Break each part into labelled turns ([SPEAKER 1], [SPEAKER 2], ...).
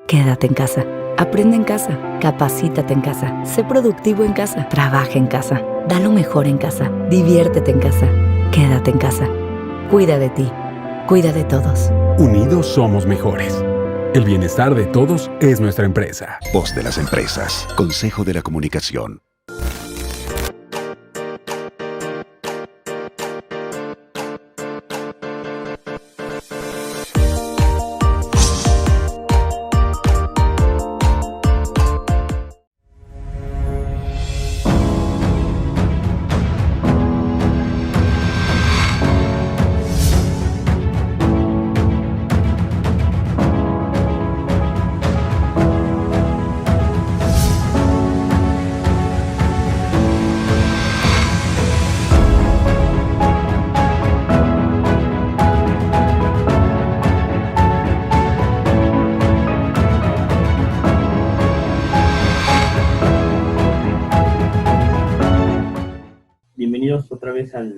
[SPEAKER 1] Quédate en casa. Aprende en casa. Capacítate en casa. Sé productivo en casa. Trabaja en casa. Da lo mejor en casa. Diviértete en casa. Quédate en casa. Cuida de ti. Cuida de todos.
[SPEAKER 2] Unidos somos mejores. El bienestar de todos es nuestra empresa.
[SPEAKER 3] Voz de las empresas. Consejo de la Comunicación.
[SPEAKER 4] Bienvenidos otra vez al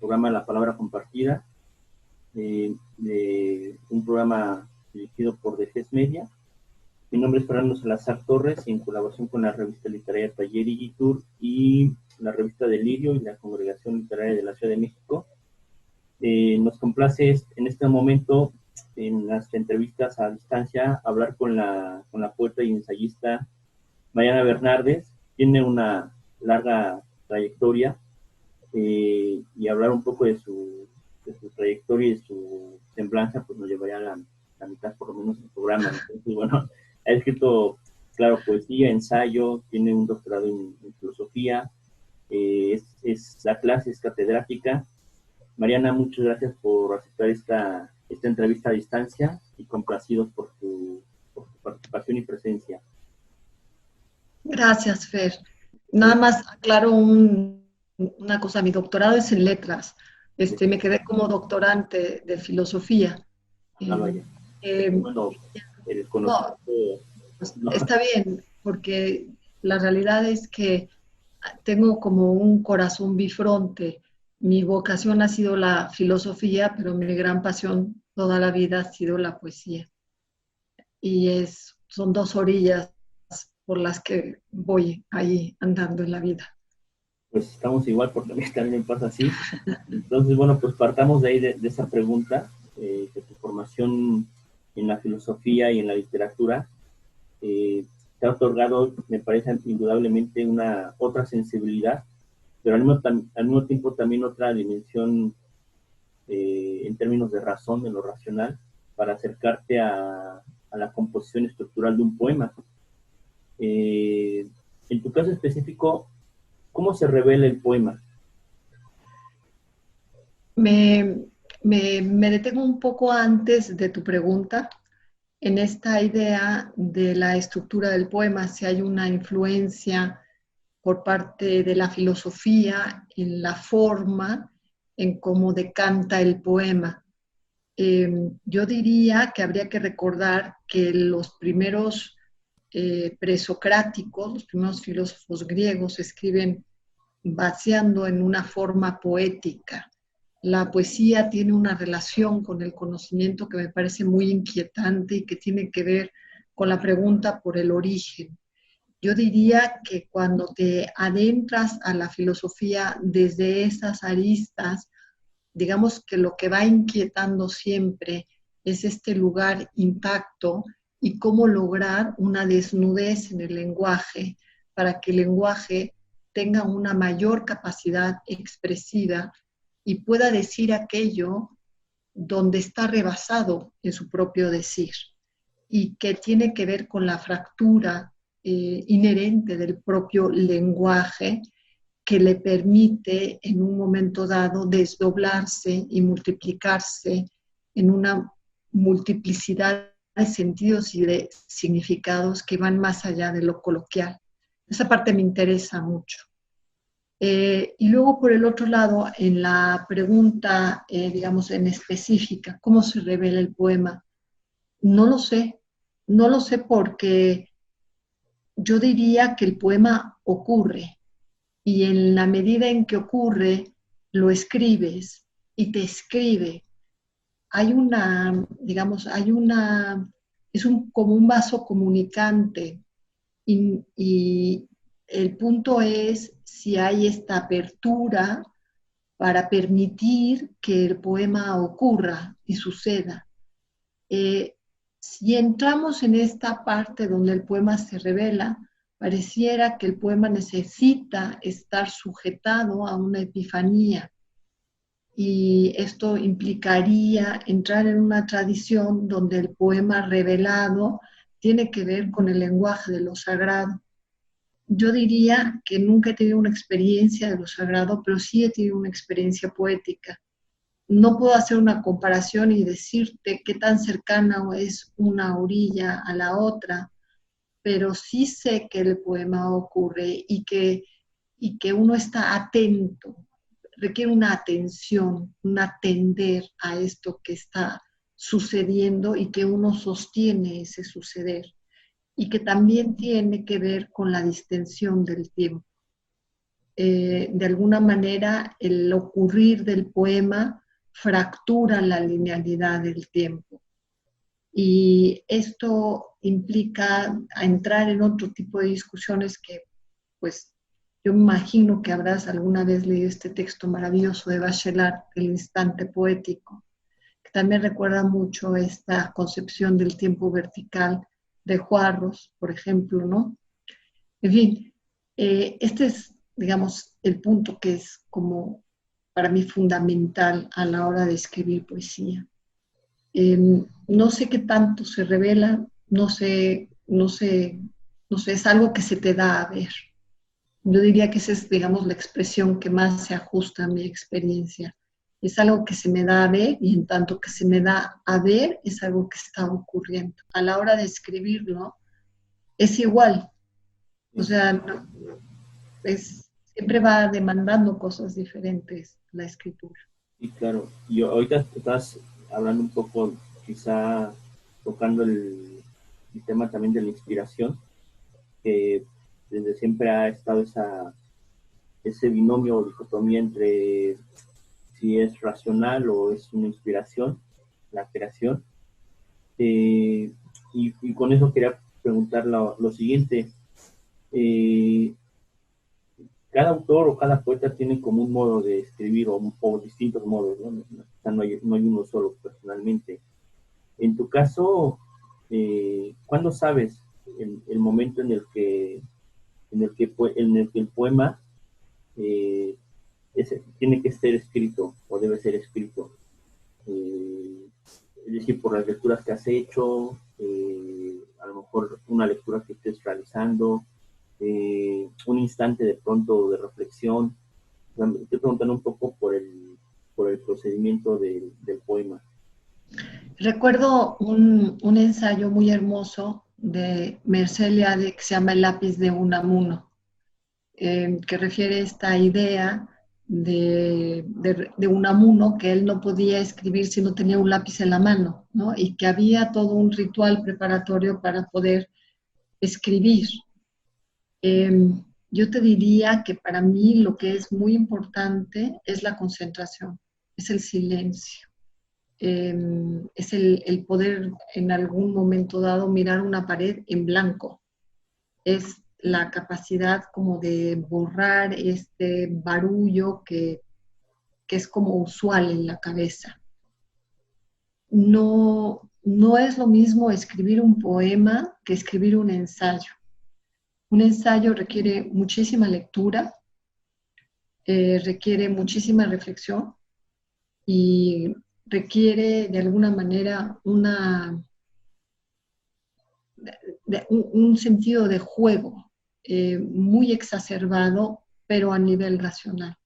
[SPEAKER 4] programa La Palabra Compartida, de un programa dirigido por DGES Media. Mi nombre es Fernando Salazar Torres, y en colaboración con la revista literaria Taller Igitur y la revista Delirio y la Congregación Literaria de la Ciudad de México, nos complace en este momento, en las entrevistas a distancia, hablar con la poeta y ensayista Mariana Bernardes. Tiene una larga trayectoria, y hablar un poco de su trayectoria y de su semblanza, pues nos llevaría a la mitad por lo menos del programa. Entonces, bueno, ha escrito, claro, poesía, ensayo, tiene un doctorado en filosofía, la clase es catedrática. Mariana, muchas gracias por aceptar esta entrevista a distancia, y complacidos por tu participación y presencia.
[SPEAKER 5] Gracias, Fer. Nada más aclaro una cosa, mi doctorado es en letras. Me quedé como doctorante de filosofía.
[SPEAKER 4] Vaya. Bueno, eres conocido.
[SPEAKER 5] No, está bien, porque la realidad es que tengo como un corazón bifronte. Mi vocación ha sido la filosofía, pero mi gran pasión toda la vida ha sido la poesía. Y son dos orillas por las que voy ahí andando en la vida.
[SPEAKER 4] Pues estamos igual, porque a mí también me pasa así. Entonces, bueno, pues partamos de ahí, de esa pregunta, que tu formación en la filosofía y en la literatura te ha otorgado, me parece indudablemente, otra sensibilidad, pero al mismo tiempo también otra dimensión, en términos de razón, de lo racional, para acercarte a la composición estructural de un poema. En tu caso específico, ¿cómo se revela el poema?
[SPEAKER 5] Me detengo un poco antes de tu pregunta en esta idea de la estructura del poema, si hay una influencia por parte de la filosofía en la forma, en cómo decanta el poema. Yo diría que habría que recordar que los primeros presocráticos, los primeros filósofos griegos, escriben vaciando en una forma poética. La poesía tiene una relación con el conocimiento que me parece muy inquietante y que tiene que ver con la pregunta por el origen. Yo diría que cuando te adentras a la filosofía desde esas aristas, digamos que lo que va inquietando siempre es este lugar intacto y cómo lograr una desnudez en el lenguaje para que el lenguaje tenga una mayor capacidad expresiva y pueda decir aquello donde está rebasado en su propio decir, y que tiene que ver con la fractura inherente del propio lenguaje, que le permite en un momento dado desdoblarse y multiplicarse en una multiplicidad de sentidos y de significados que van más allá de lo coloquial. Esa parte me interesa mucho. Y luego, por el otro lado, en la pregunta, digamos, en específica, ¿cómo se revela el poema? No lo sé porque yo diría que el poema ocurre, y en la medida en que ocurre, lo escribes y te escribe. Es como un vaso comunicante y el punto es si hay esta apertura para permitir que el poema ocurra y suceda. Si entramos en esta parte donde el poema se revela, pareciera que el poema necesita estar sujetado a una epifanía. Y esto implicaría entrar en una tradición donde el poema revelado tiene que ver con el lenguaje de lo sagrado. Yo diría que nunca he tenido una experiencia de lo sagrado, pero sí he tenido una experiencia poética. No puedo hacer una comparación y decirte qué tan cercana es una orilla a la otra, pero sí sé que el poema ocurre y que uno está atento, requiere una atención, un atender a esto que está sucediendo y que uno sostiene ese suceder, y que también tiene que ver con la distensión del tiempo. De alguna manera, el ocurrir del poema fractura la linealidad del tiempo. Y esto implica entrar en otro tipo de discusiones que, pues, yo me imagino que habrás alguna vez leído este texto maravilloso de Bachelard, El instante poético, que también recuerda mucho esta concepción del tiempo vertical de Juarros, por ejemplo, ¿no? En fin, este es, digamos, el punto que es como para mí fundamental a la hora de escribir poesía. No sé qué tanto se revela, no sé, es algo que se te da a ver. Yo diría que esa es, digamos, la expresión que más se ajusta a mi experiencia. Es algo que se me da a ver y en tanto que se me da a ver es algo que está ocurriendo. A la hora de escribirlo es igual. O sea, siempre va demandando cosas diferentes la escritura.
[SPEAKER 4] Y claro, y ahorita estás hablando un poco, quizá tocando el tema también de la inspiración, que desde siempre ha estado ese binomio o dicotomía entre si es racional o es una inspiración, la creación. Y con eso quería preguntar lo siguiente. Cada autor o cada poeta tiene como un modo de escribir o distintos modos, ¿no? O sea, no hay uno solo personalmente. En tu caso, ¿cuándo sabes el momento en el que el poema tiene que ser escrito o debe ser escrito? Es decir, por las lecturas que has hecho, a lo mejor una lectura que estés realizando, un instante de pronto de reflexión. Estoy preguntando un poco por el procedimiento del poema.
[SPEAKER 5] Recuerdo un ensayo muy hermoso de Mircea Eliade que se llama El lápiz de Unamuno, que refiere a esta idea de Unamuno, que él no podía escribir si no tenía un lápiz en la mano, ¿no? Y que había todo un ritual preparatorio para poder escribir. Yo te diría que para mí lo que es muy importante es la concentración, es el silencio. Es el poder en algún momento dado mirar una pared en blanco. Es la capacidad como de borrar este barullo que es como usual en la cabeza. No es lo mismo escribir un poema que escribir un ensayo. Un ensayo requiere muchísima lectura, requiere muchísima reflexión y requiere de alguna manera un sentido de juego muy exacerbado, pero a nivel racional.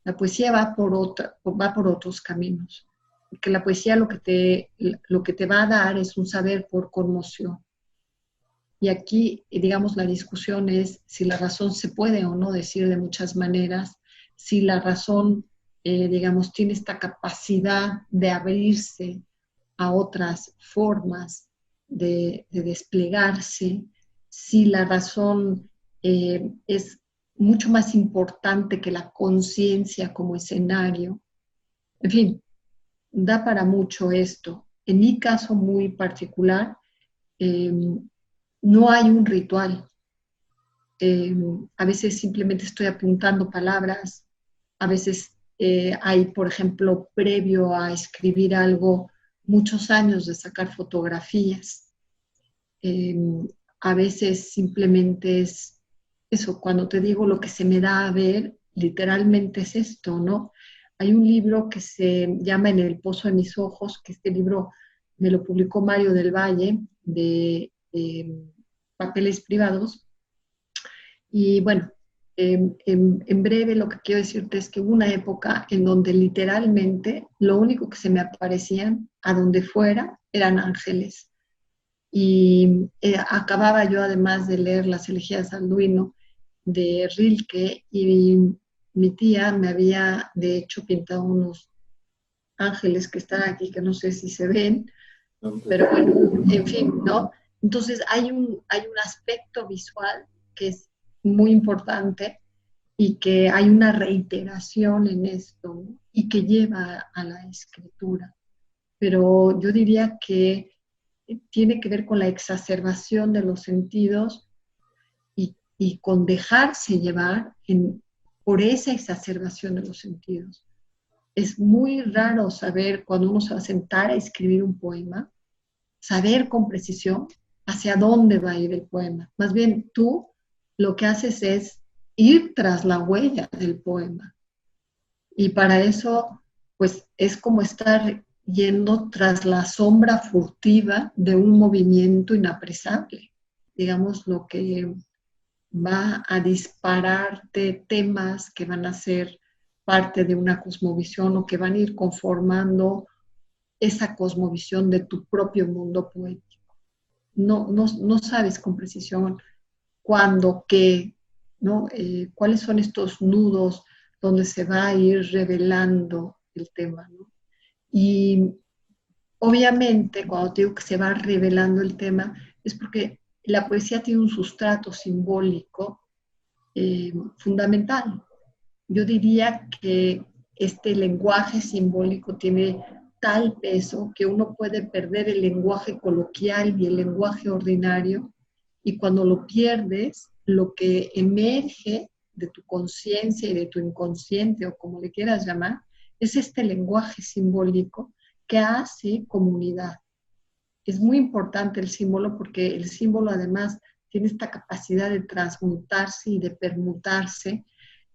[SPEAKER 5] La poesía va por otros caminos, porque la poesía lo que te va a dar es un saber por conmoción. Y aquí, digamos, la discusión es si la razón se puede o no decir de muchas maneras, si la razón digamos, tiene esta capacidad de abrirse a otras formas de desplegarse, si la razón es mucho más importante que la conciencia como escenario. En fin, da para mucho esto. En mi caso muy particular, no hay un ritual. A veces simplemente estoy apuntando palabras, a veces hay, por ejemplo, previo a escribir algo, muchos años de sacar fotografías. A veces simplemente es eso, cuando te digo lo que se me da a ver, literalmente es esto, ¿no? Hay un libro que se llama En el pozo de mis ojos, que este libro me lo publicó Mario del Valle, de Papeles Privados. Y bueno, en breve lo que quiero decirte es que hubo una época en donde literalmente lo único que se me aparecían a donde fuera eran ángeles. Y acababa yo además de leer las elegías al Duino de Rilke, y mi tía me había de hecho pintado unos ángeles que están aquí, que no sé si se ven, pero bueno, en fin, ¿no? Entonces hay un aspecto visual que es muy importante y que hay una reiteración en esto, ¿no? Y que lleva a la escritura. Pero yo diría que tiene que ver con la exacerbación de los sentidos y con dejarse llevar por esa exacerbación de los sentidos. Es muy raro saber cuando uno se va a sentar a escribir un poema, saber con precisión hacia dónde va a ir el poema. Más bien tú lo que haces es ir tras la huella del poema. Y para eso, pues es como estar yendo tras la sombra furtiva de un movimiento inapresable. Digamos, lo que va a dispararte temas que van a ser parte de una cosmovisión o que van a ir conformando esa cosmovisión de tu propio mundo poético. No sabes con precisión cuándo, qué, ¿no? Cuáles son estos nudos donde se va a ir revelando el tema, ¿no? Y obviamente cuando te digo que se va revelando el tema es porque la poesía tiene un sustrato simbólico fundamental. Yo diría que este lenguaje simbólico tiene tal peso que uno puede perder el lenguaje coloquial y el lenguaje ordinario, y cuando lo pierdes, lo que emerge de tu conciencia y de tu inconsciente, o como le quieras llamar, es este lenguaje simbólico que hace comunidad. Es muy importante el símbolo porque el símbolo además tiene esta capacidad de transmutarse y de permutarse,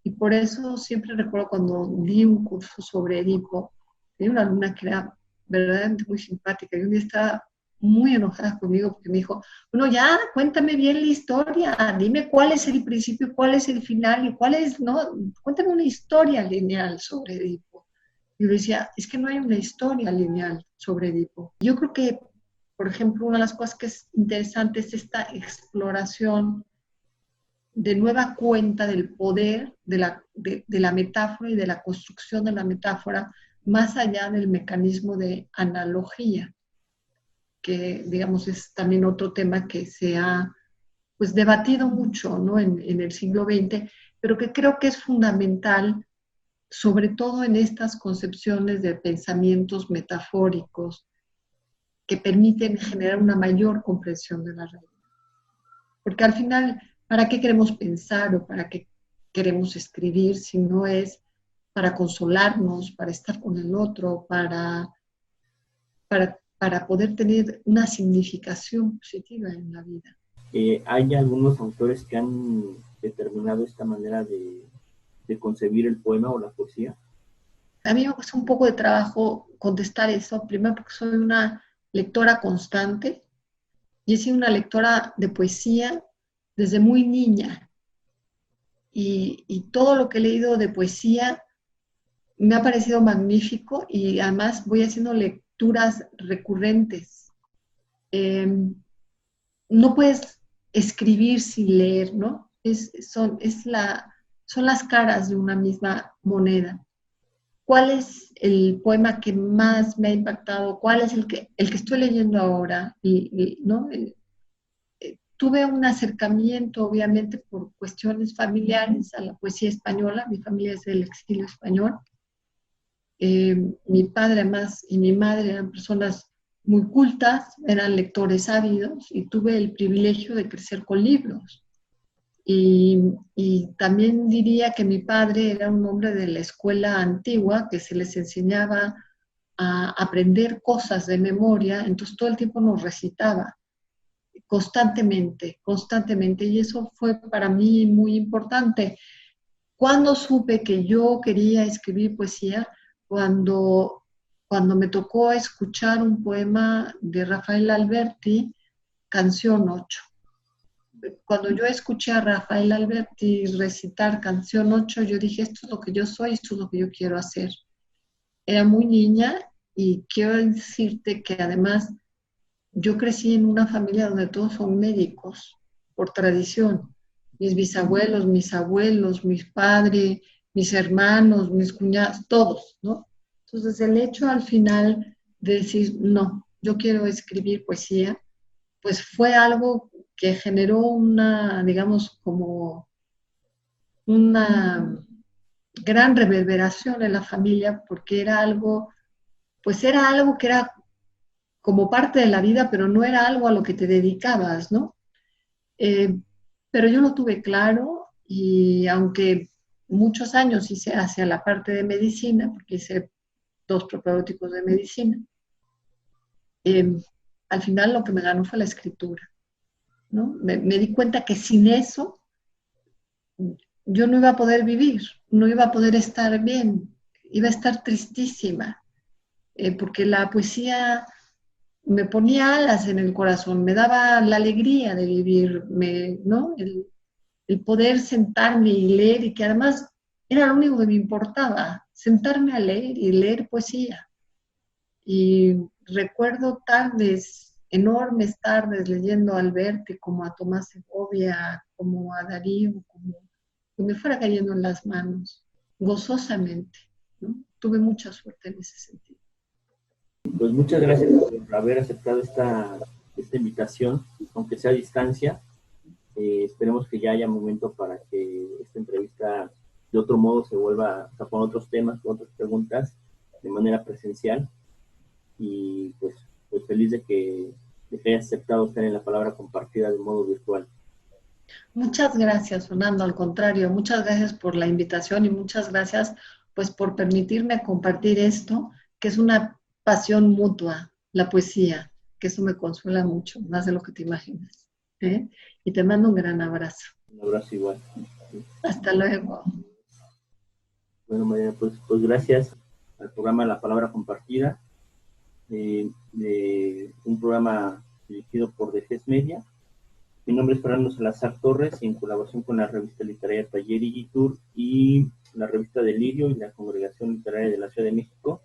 [SPEAKER 5] y por eso siempre recuerdo cuando di un curso sobre Edipo, tenía una alumna que era verdaderamente muy simpática y un día estaba muy enojada conmigo porque me dijo, bueno, ya, cuéntame bien la historia, dime cuál es el principio, cuál es el final y cuál es, no, cuéntame una historia lineal sobre Edipo. Y yo decía, es que no hay una historia lineal sobre Edipo. Yo creo que, por ejemplo, una de las cosas que es interesante es esta exploración de nueva cuenta del poder de la metáfora y de la construcción de la metáfora, más allá del mecanismo de analogía, que digamos es también otro tema que se ha pues debatido mucho, ¿no? en el siglo XX, pero que creo que es fundamental, sobre todo en estas concepciones de pensamientos metafóricos que permiten generar una mayor comprensión de la realidad. Porque al final, ¿para qué queremos pensar o para qué queremos escribir si no es para consolarnos, para estar con el otro, para poder tener una significación positiva en la vida?
[SPEAKER 4] Hay algunos autores que han determinado esta manera de concebir el poema o la poesía.
[SPEAKER 5] A mí me cuesta un poco de trabajo contestar eso, primero porque soy una lectora constante y he sido una lectora de poesía desde muy niña, y todo lo que he leído de poesía me ha parecido magnífico, y además voy haciendo lecturas recurrentes. No puedes escribir sin leer, ¿no? Son las caras de una misma moneda. ¿Cuál es el poema que más me ha impactado? ¿Cuál es el que estoy leyendo ahora? ¿No? Tuve un acercamiento, obviamente, por cuestiones familiares a la poesía española. Mi familia es del exilio español. Mi padre, además, y mi madre eran personas muy cultas, eran lectores ávidos y tuve el privilegio de crecer con libros. Y también diría que mi padre era un hombre de la escuela antigua, que se les enseñaba a aprender cosas de memoria, entonces todo el tiempo nos recitaba constantemente, constantemente, y eso fue para mí muy importante. Cuando supe que yo quería escribir poesía, cuando me tocó escuchar un poema de Rafael Alberti, Canción 8. Cuando yo escuché a Rafael Alberti recitar Canción 8, yo dije, esto es lo que yo soy, esto es lo que yo quiero hacer. Era muy niña y quiero decirte que además yo crecí en una familia donde todos son médicos, por tradición. Mis bisabuelos, mis abuelos, mis padres, mis hermanos, mis cuñados, todos, ¿no? Entonces el hecho al final de decir, no, yo quiero escribir poesía, pues fue algo que generó una, digamos, como una gran reverberación en la familia, porque era algo, pues era algo que era como parte de la vida, pero no era algo a lo que te dedicabas, ¿no? Pero yo lo tuve claro y aunque muchos años hice hacia la parte de medicina, porque hice 2 propedéuticos de medicina, al final lo que me ganó fue la escritura, ¿no? Me di cuenta que sin eso yo no iba a poder vivir, no iba a poder estar bien, iba a estar tristísima, porque la poesía me ponía alas en el corazón, me daba la alegría de vivir, ¿no? El poder sentarme y leer, y que además era lo único que me importaba, sentarme a leer y leer poesía. Y recuerdo tardes, enormes tardes, leyendo a Alberti, como a Tomás Segovia, como a Darío, como que me fuera cayendo en las manos, gozosamente, ¿no? Tuve mucha suerte en ese sentido.
[SPEAKER 4] Pues muchas gracias por haber aceptado esta invitación, aunque sea a distancia. Esperemos que ya haya momento para que esta entrevista de otro modo se vuelva a con otros temas, con otras preguntas, de manera presencial. Y pues feliz de que hayas aceptado estar en la palabra compartida de modo virtual.
[SPEAKER 5] Muchas gracias, Fernando. Al contrario, muchas gracias por la invitación y muchas gracias pues por permitirme compartir esto, que es una pasión mutua, la poesía, que eso me consuela mucho, más de lo que te imaginas. ¿Eh? Y te mando un gran abrazo.
[SPEAKER 4] Un abrazo igual.
[SPEAKER 5] Hasta luego.
[SPEAKER 4] Bueno, Mariana, pues gracias al programa La Palabra Compartida, de un programa dirigido por DGES Media. Mi nombre es Fernando Salazar Torres, y en colaboración con la revista literaria Talleres Tour y la revista Delirio y la Congregación Literaria de la Ciudad de México,